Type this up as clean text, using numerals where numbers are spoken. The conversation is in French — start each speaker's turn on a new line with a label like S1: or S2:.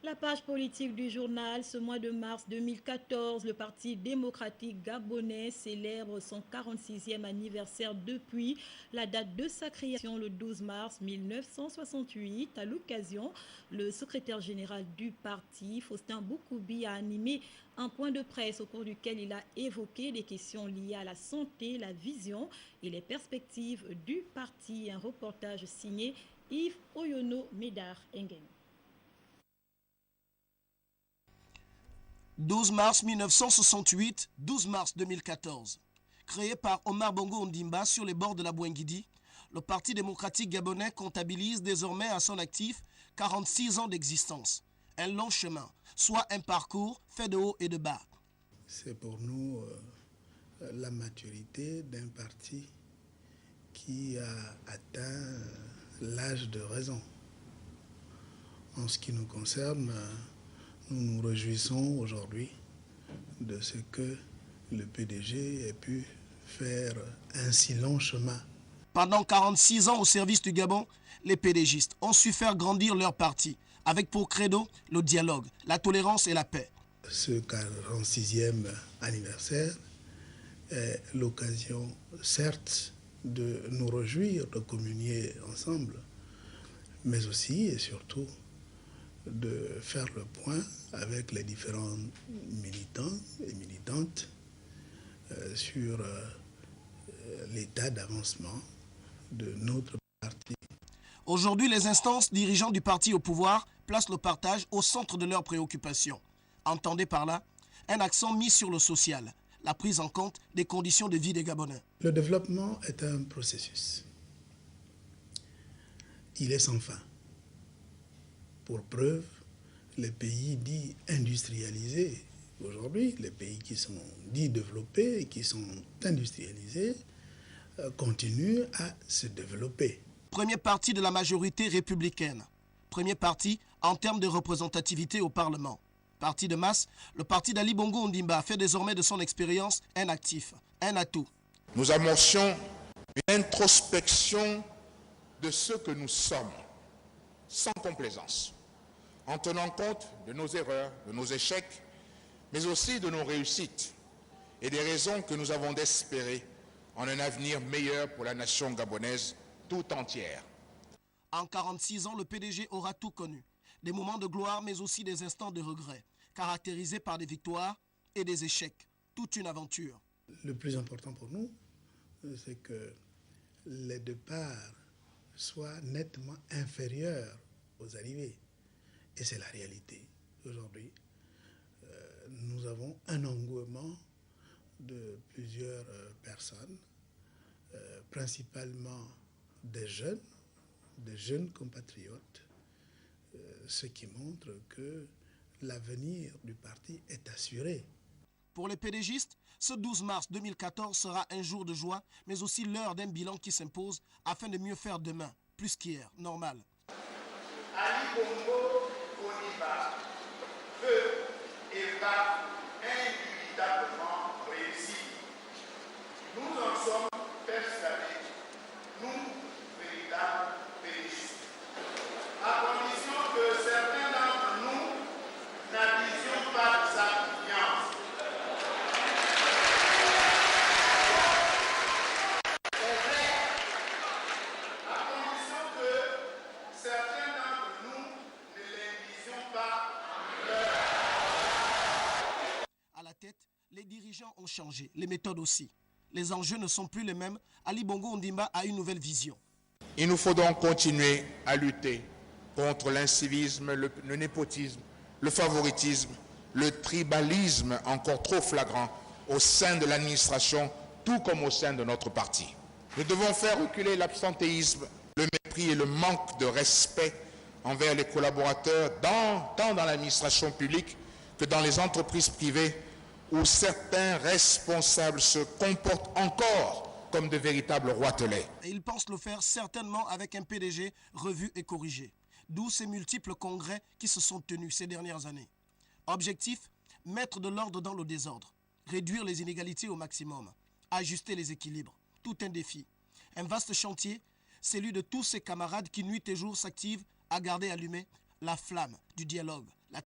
S1: La page politique du journal, ce mois de mars 2014, le Parti démocratique gabonais célèbre son 46e anniversaire depuis la date de sa création le 12 mars 1968. À l'occasion, le secrétaire général du parti, Faustin Boukoubi, a animé un point de presse au cours duquel il a évoqué des questions liées à la santé, la vision et les perspectives du parti. Un reportage signé Yves Oyono Médard Engen.
S2: 12 mars 1968, 12 mars 2014. Créé par Omar Bongo Ondimba sur les bords de la Bouenguidi, le Parti démocratique gabonais comptabilise désormais à son actif 46 ans d'existence. Un long chemin, soit un parcours fait de haut et de bas.
S3: C'est pour nous la maturité d'un parti qui a atteint l'âge de raison. En ce qui nous concerne, nous nous réjouissons aujourd'hui de ce que le PDG ait pu faire un si long chemin.
S2: Pendant 46 ans au service du Gabon, les PDGistes ont su faire grandir leur parti, avec pour credo le dialogue, la tolérance et la paix.
S3: Ce 46e anniversaire est l'occasion, certes, de nous réjouir, de communier ensemble, mais aussi et surtout de faire le point avec les différents militants et militantes sur l'état d'avancement de notre parti.
S2: Aujourd'hui, les instances dirigeantes du parti au pouvoir placent le partage au centre de leurs préoccupations. Entendez par là un accent mis sur le social, la prise en compte des conditions de vie des Gabonais.
S3: Le développement est un processus. Il est sans fin. Pour preuve, les pays dits industrialisés, aujourd'hui, les pays qui sont dits développés et qui sont industrialisés, continuent à se développer.
S2: Premier parti de la majorité républicaine. Premier parti en termes de représentativité au Parlement. Parti de masse, le parti d'Ali Bongo Ondimba fait désormais de son expérience un actif, un atout.
S4: Nous amorcions une introspection de ce que nous sommes, sans complaisance, en tenant compte de nos erreurs, de nos échecs, mais aussi de nos réussites et des raisons que nous avons d'espérer en un avenir meilleur pour la nation gabonaise tout entière.
S2: En 46 ans, le PDG aura tout connu. Des moments de gloire, mais aussi des instants de regret, caractérisés par des victoires et des échecs. Toute une aventure.
S3: Le plus important pour nous, c'est que les départs soient nettement inférieurs aux arrivées. Et c'est la réalité. Aujourd'hui, nous avons un engouement de plusieurs personnes, principalement des jeunes compatriotes, ce qui montre que l'avenir du parti est assuré.
S2: Pour les PDGistes, ce 12 mars 2014 sera un jour de joie, mais aussi l'heure d'un bilan qui s'impose afin de mieux faire demain, plus qu'hier, normal.
S5: Ali Bongo Ondimba peut et va indubitablement réussir. Nous en sommes persuadés, nous, véritables péristes. À condition que certains d'entre nous n'abusions pas de sa confiance. C'est vrai. À condition que certains d'entre nous ne l'induisions pas en erreur.
S2: À la tête, les dirigeants ont changé, les méthodes aussi. Les enjeux ne sont plus les mêmes. Ali Bongo Ondimba a une nouvelle vision.
S4: Il nous faut donc continuer à lutter contre l'incivisme, le népotisme, le favoritisme, le tribalisme encore trop flagrant au sein de l'administration, tout comme au sein de notre parti. Nous devons faire reculer l'absentéisme, le mépris et le manque de respect envers les collaborateurs, tant dans l'administration publique que dans les entreprises privées, où certains responsables se comportent encore comme de véritables roitelets.
S2: Et il pense le faire certainement avec un PDG revu et corrigé. D'où ces multiples congrès qui se sont tenus ces dernières années. Objectif, mettre de l'ordre dans le désordre, réduire les inégalités au maximum, ajuster les équilibres. Tout un défi. Un vaste chantier, celui de tous ces camarades qui nuit et jour s'activent à garder allumée la flamme du dialogue,